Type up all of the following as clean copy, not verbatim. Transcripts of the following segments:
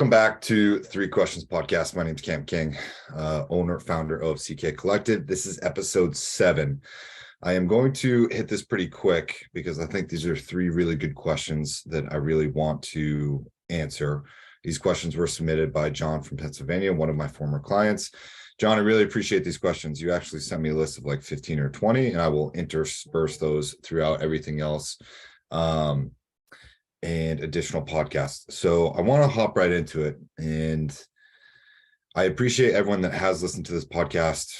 Welcome back to Three Questions Podcast. My name is Cam King, owner, founder of CK Collective. This is episode 7. I am going to hit this pretty quick because I think these are 3 really good questions that I really want to answer. These questions were submitted by John from Pennsylvania, one of my former clients. John, I really appreciate these questions. You actually sent me a list of like 15 or 20, and I will intersperse those throughout everything else. And additional podcasts. So I want to hop right into it. And I appreciate everyone that has listened to this podcast,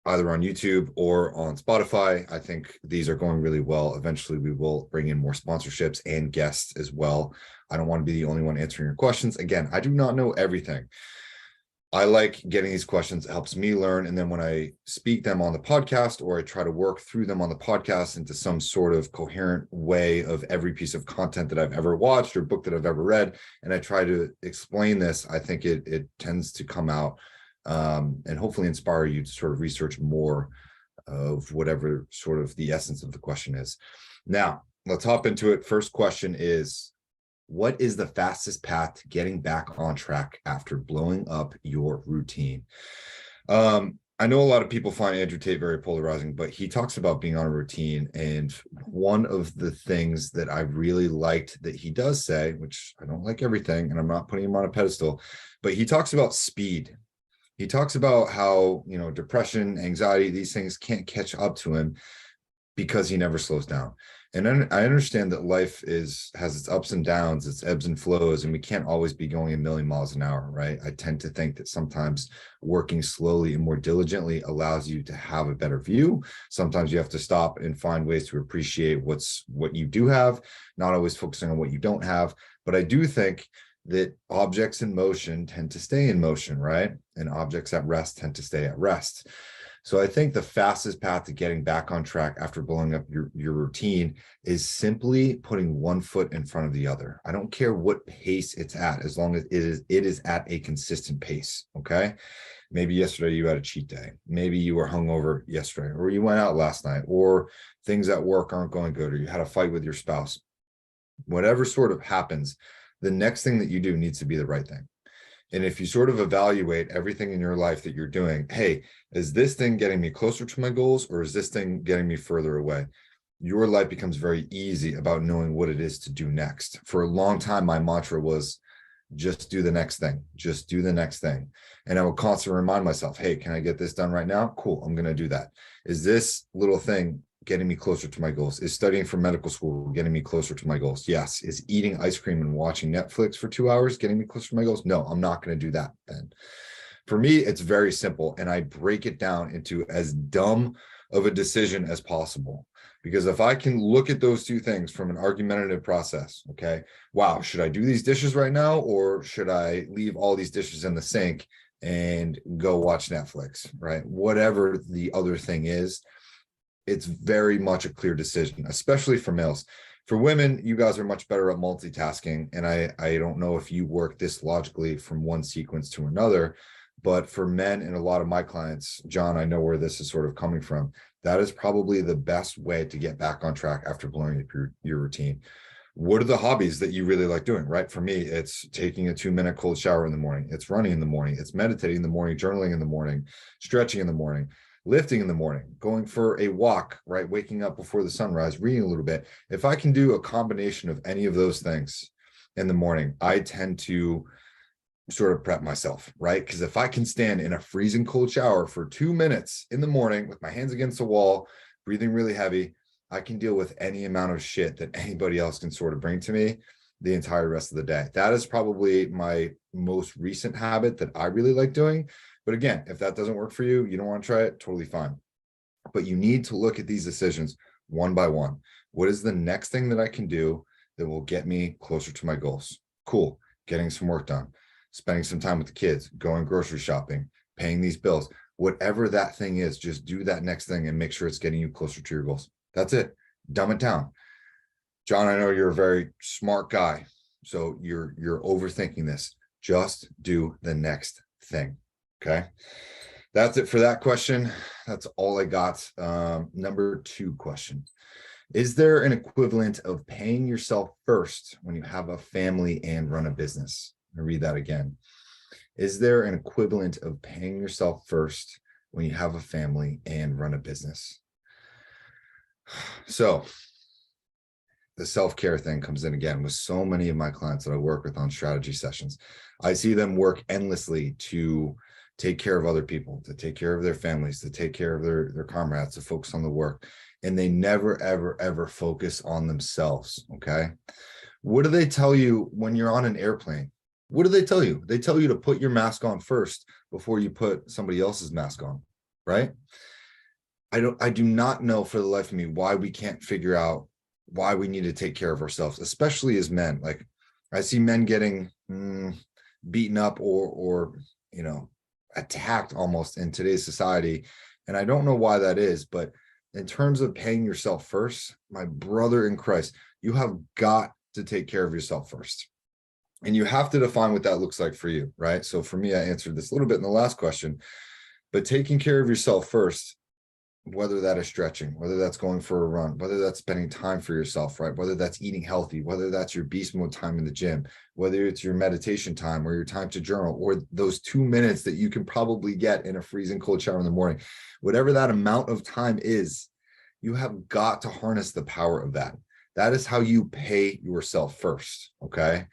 either on YouTube or on Spotify. I think these are going really well. Eventually, we will bring in more sponsorships and guests as well. I don't want to be the only one answering your questions. Again, I do not know everything. I like getting these questions. It helps me learn. And then when I speak them on the podcast, or I try to work through them on the podcast into some sort of coherent way of every piece of content that I've ever watched or book that I've ever read, and I try to explain this, I think it tends to come out and hopefully inspire you to sort of research more of whatever sort of the essence of the question is. Now, let's hop into it. First question is, what is the fastest path to getting back on track after blowing up your routine? I know a lot of people find Andrew Tate very polarizing, but he talks about being on a routine. And one of the things that I really liked that he does say, which I don't like everything, and I'm not putting him on a pedestal, but he talks about speed. He talks about how, depression, anxiety, these things can't catch up to him because he never slows down. And I understand that life has its ups and downs, its ebbs and flows, and we can't always be going a million miles an hour, right? I tend to think that sometimes working slowly and more diligently allows you to have a better view. Sometimes you have to stop and find ways to appreciate what you do have, not always focusing on what you don't have. But I do think that objects in motion tend to stay in motion, right? And objects at rest tend to stay at rest. So I think the fastest path to getting back on track after blowing up your routine is simply putting one foot in front of the other. I don't care what pace it's at, as long as it is at a consistent pace, okay? Maybe yesterday you had a cheat day. Maybe you were hungover yesterday, or you went out last night, or things at work aren't going good, or you had a fight with your spouse. Whatever sort of happens, the next thing that you do needs to be the right thing. And if you sort of evaluate everything in your life that you're doing, hey, is this thing getting me closer to my goals, or is this thing getting me further away? Your life becomes very easy about knowing what it is to do next. For a long time, my mantra was just do the next thing, just do the next thing. And I would constantly remind myself, hey, can I get this done right now? Cool, I'm going to do that. Is this little thing getting me closer to my goals? Is studying for medical school getting me closer to my goals? Yes. Is eating ice cream and watching Netflix for 2 hours getting me closer to my goals? No, I'm not going to do that then. For me, it's very simple, and I break it down into as dumb of a decision as possible. Because if I can look at those 2 things from an argumentative process, okay, wow, should I do these dishes right now, or should I leave all these dishes in the sink and go watch Netflix, right? Whatever the other thing is, it's very much a clear decision, especially for males. For women, you guys are much better at multitasking. And I don't know if you work this logically from one sequence to another, but for men and a lot of my clients, John, I know where this is sort of coming from. That is probably the best way to get back on track after blowing up your routine. What are the hobbies that you really like doing, right? For me, it's taking a 2-minute cold shower in the morning. It's running in the morning. It's meditating in the morning, journaling in the morning, stretching in the morning, lifting in the morning, going for a walk, right? Waking up before the sunrise, reading a little bit. If I can do a combination of any of those things in the morning, I tend to sort of prep myself, right? Because if I can stand in a freezing cold shower for 2 minutes in the morning with my hands against the wall, breathing really heavy, I can deal with any amount of shit that anybody else can sort of bring to me the entire rest of the day. That is probably my most recent habit that I really like doing. But again, if that doesn't work for you, you don't want to try it, totally fine. But you need to look at these decisions one by one. What is the next thing that I can do that will get me closer to my goals? Cool. Getting some work done, spending some time with the kids, going grocery shopping, paying these bills, whatever that thing is, just do that next thing and make sure it's getting you closer to your goals. That's it. Dumb it down. John, I know you're a very smart guy, so you're overthinking this. Just do the next thing. Okay. That's it for that question. That's all I got. Number 2 question. Is there an equivalent of paying yourself first when you have a family and run a business? I'm gonna read that again. Is there an equivalent of paying yourself first when you have a family and run a business? So the self-care thing comes in again with so many of my clients that I work with on strategy sessions. I see them work endlessly to take care of other people, to take care of their families, to take care of their comrades, to focus on the work. And they never, ever, ever focus on themselves. Okay. What do they tell you when you're on an airplane? What do they tell you? They tell you to put your mask on first before you put somebody else's mask on, right? I do not know for the life of me why we can't figure out why we need to take care of ourselves, especially as men. Like I see men getting beaten up or attacked almost in today's society. And I don't know why that is, but in terms of paying yourself first, my brother in Christ, you have got to take care of yourself first. And you have to define what that looks like for you, right? So for me, I answered this a little bit in the last question, but taking care of yourself first, whether that is stretching, whether that's going for a run, whether that's spending time for yourself, right? Whether that's eating healthy, whether that's your beast mode time in the gym, whether it's your meditation time or your time to journal, or those 2 minutes that you can probably get in a freezing cold shower in the morning, whatever that amount of time is, you have got to harness the power of that. That is how you pay yourself first, okay?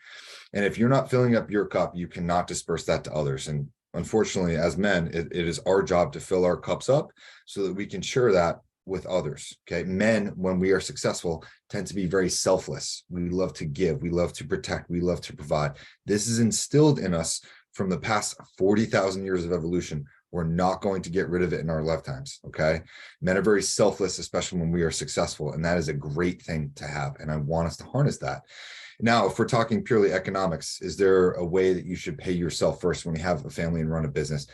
And if you're not filling up your cup, you cannot disperse that to others. And unfortunately, as men, it is our job to fill our cups up so that we can share that with others. Okay. Men, when we are successful, tend to be very selfless. We love to give, we love to protect, we love to provide. This is instilled in us from the past 40,000 years of evolution. We're not going to get rid of it in our lifetimes. Okay. Men are very selfless, especially when we are successful. And that is a great thing to have. And I want us to harness that. Now, if we're talking purely economics, is there a way that you should pay yourself first when you have a family and run a business?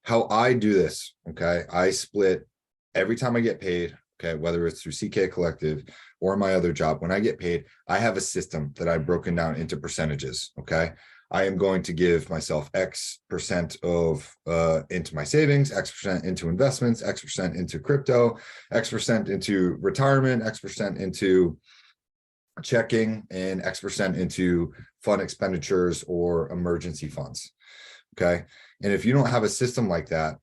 How I do this, okay, I split every time I get paid, okay, whether it's through CK Collective or my other job, when I get paid, I have a system that I've broken down into percentages, okay? I am going to give myself X percent of into my savings, X percent into investments, X percent into crypto, X percent into retirement, X percent into checking, and X percent into fund expenditures or emergency funds. Okay. And if you don't have a system like that,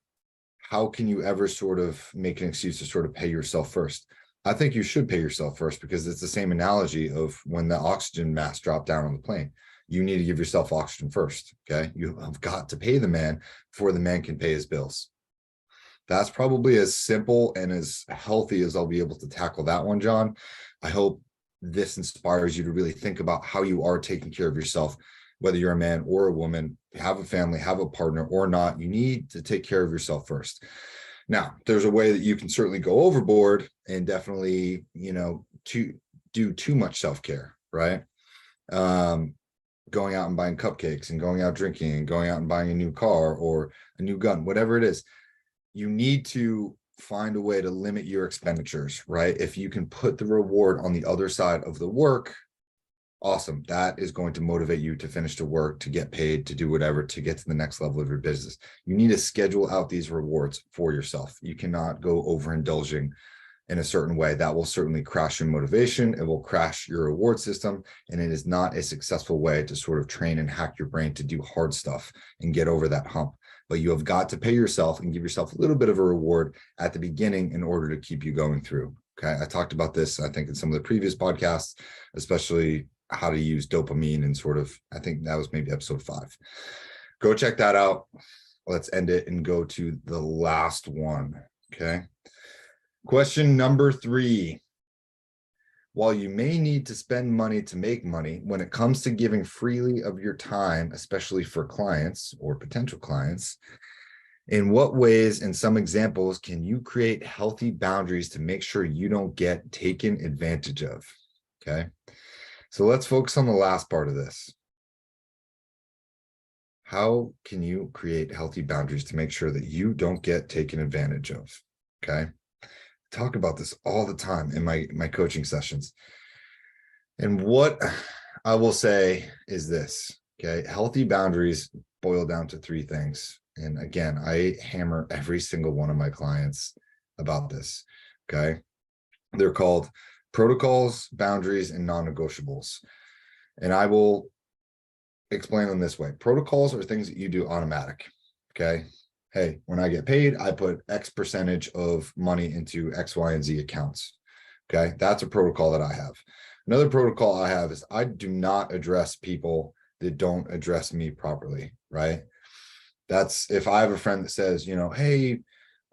how can you ever sort of make an excuse to sort of pay yourself first? I think you should pay yourself first, because it's the same analogy of when the oxygen mask dropped down on the plane. You need to give yourself oxygen first. Okay. You have got to pay the man before the man can pay his bills. That's probably as simple and as healthy as I'll be able to tackle that one, John. I hope this inspires you to really think about how you are taking care of yourself, whether you're a man or a woman, have a family, have a partner or not. You need to take care of yourself first. Now, there's a way that you can certainly go overboard and definitely, to do too much self-care, right? Going out and buying cupcakes and going out drinking and going out and buying a new car or a new gun, whatever it is. You need to find a way to limit your expenditures, right? If you can put the reward on the other side of the work, awesome. That is going to motivate you to finish the work, to get paid, to do whatever, to get to the next level of your business. You need to schedule out these rewards for yourself. You cannot go overindulging in a certain way. That will certainly crash your motivation. It will crash your reward system. And it is not a successful way to sort of train and hack your brain to do hard stuff and get over that hump. But you have got to pay yourself and give yourself a little bit of a reward at the beginning in order to keep you going through. Okay. I talked about this, I think, in some of the previous podcasts, especially how to use dopamine and sort of, I think that was maybe episode 5. Go check that out. Let's end it and go to the last one. Okay. Question number 3. While you may need to spend money to make money, when it comes to giving freely of your time, especially for clients or potential clients, in what ways and some examples can you create healthy boundaries to make sure you don't get taken advantage of? Okay. So let's focus on the last part of this. How can you create healthy boundaries to make sure that you don't get taken advantage of? Okay. Talk about this all the time in my coaching sessions. And what I will say is this, okay? Healthy boundaries boil down to 3 things. And again, I hammer every single one of my clients about this, okay? They're called protocols, boundaries, and non-negotiables. And I will explain them this way. Protocols are things that you do automatic. Okay. Hey, when I get paid, I put X percentage of money into X, Y, and Z accounts. Okay. That's a protocol that I have. Another protocol I have is I do not address people that don't address me properly. Right. That's if I have a friend that says, hey,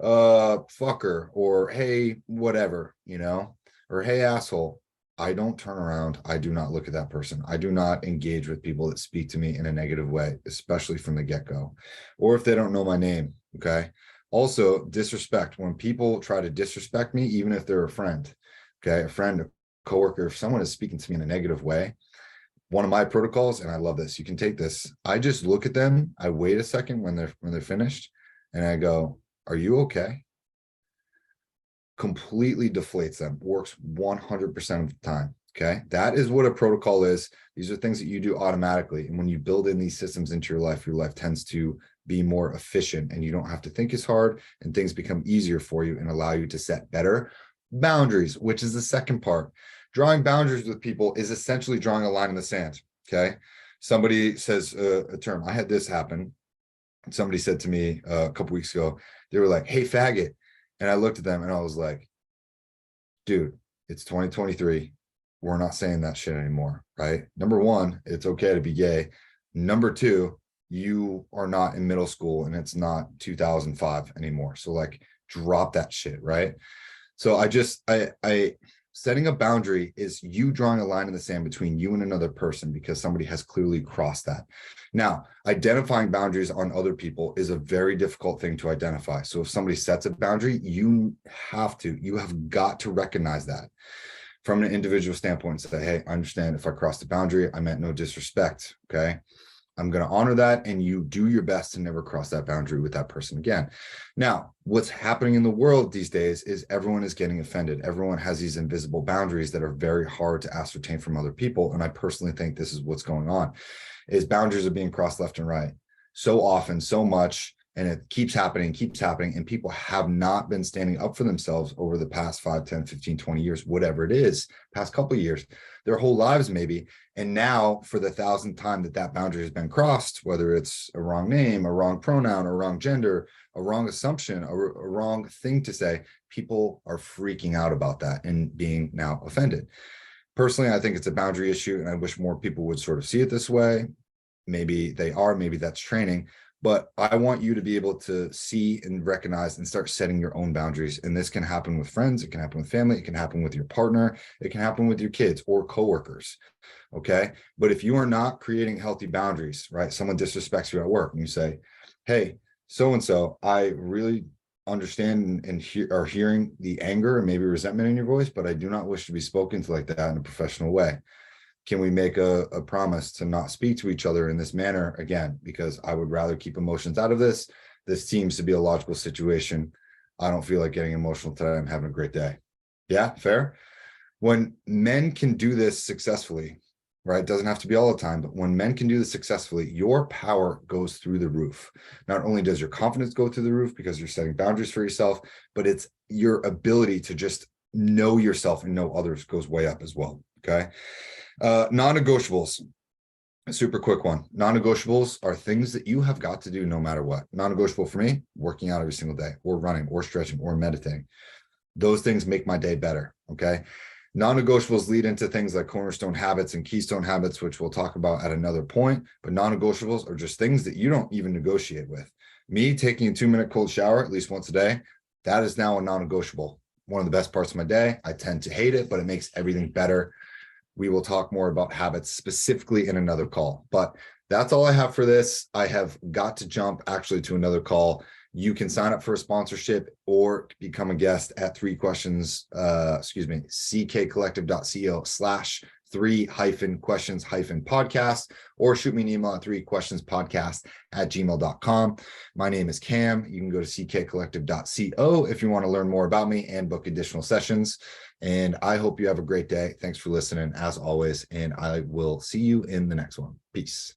fucker, or hey, whatever, or hey, asshole. I don't turn around. I do not look at that person. I do not engage with people that speak to me in a negative way, especially from the get-go, or if they don't know my name. Okay. Also, disrespect. When people try to disrespect me, even if they're a friend, okay, a friend, a coworker, if someone is speaking to me in a negative way, one of my protocols, and I love this, you can take this. I just look at them. I wait a second when they're finished, and I go, "Are you okay?" Completely deflates them. Works 100% of the time. Okay. That is what a protocol is. These are things that you do automatically. And when you build in these systems into your life tends to be more efficient, and you don't have to think as hard, and things become easier for you and allow you to set better boundaries, which is the second part. Drawing boundaries with people is essentially drawing a line in the sand. Okay. Somebody says a term. I had this happen. Somebody said to me a couple weeks ago, they were like, "Hey, faggot." And I looked at them and I was like, dude, it's 2023. We're not saying that shit anymore, right? Number one, it's okay to be gay. Number two, you are not in middle school and it's not 2005 anymore. So like, drop that shit, right? So I setting a boundary is you drawing a line in the sand between you and another person because somebody has clearly crossed that. Now, identifying boundaries on other people is a very difficult thing to identify. So if somebody sets a boundary, you have got to recognize that from an individual standpoint and say, hey, I understand if I crossed the boundary, I meant no disrespect. Okay. I'm going to honor that, and you do your best to never cross that boundary with that person again. Now, what's happening in the world these days is everyone is getting offended. Everyone has these invisible boundaries that are very hard to ascertain from other people. And I personally think this is what's going on, is boundaries are being crossed left and right so often, so much, and it keeps happening, and people have not been standing up for themselves over the past 5, 10, 15, 20 years, whatever it is, past couple of years, their whole lives maybe. And now for the 1,000th time that boundary has been crossed, whether it's a wrong name, a wrong pronoun, a wrong gender, a wrong assumption, a wrong thing to say, people are freaking out about that and being now offended. Personally, I think it's a boundary issue, and I wish more people would sort of see it this way. Maybe they are, maybe that's training. But I want you to be able to see and recognize and start setting your own boundaries. And this can happen with friends. It can happen with family. It can happen with your partner. It can happen with your kids or coworkers. Okay. But if you are not creating healthy boundaries, right? Someone disrespects you at work and you say, hey, so-and-so, I really understand and are hearing the anger and maybe resentment in your voice, but I do not wish to be spoken to like that in a professional way. Can we make a promise to not speak to each other in this manner again? Because I would rather keep emotions out of this. This seems to be a logical situation. I don't feel like getting emotional today. I'm having a great day. Yeah, fair. When men can do this successfully, right? It doesn't have to be all the time, but when men can do this successfully, your power goes through the roof. Not only does your confidence go through the roof because you're setting boundaries for yourself, but it's your ability to just know yourself and know others goes way up as well. Okay. Non-negotiables, a super quick one. Non-negotiables are things that you have got to do no matter what. Non-negotiable for me, working out every single day, or running, or stretching, or meditating. Those things make my day better. Okay. Non-negotiables lead into things like cornerstone habits and keystone habits, which we'll talk about at another point. But non-negotiables are just things that you don't even negotiate with. Me taking a 2-minute cold shower at least once a day, that is now a non-negotiable. One of the best parts of my day. I tend to hate it, but it makes everything better. We will talk more about habits specifically in another call, but that's all I have for this. I have got to jump actually to another call. You can sign up for a sponsorship or become a guest at ckcollective.co/3-questions-podcast, or shoot me an email at 3questionspodcast@gmail.com. My name is Cam. You can go to ckcollective.co if you want to learn more about me and book additional sessions. And I hope you have a great day. Thanks for listening as always. And I will see you in the next one. Peace.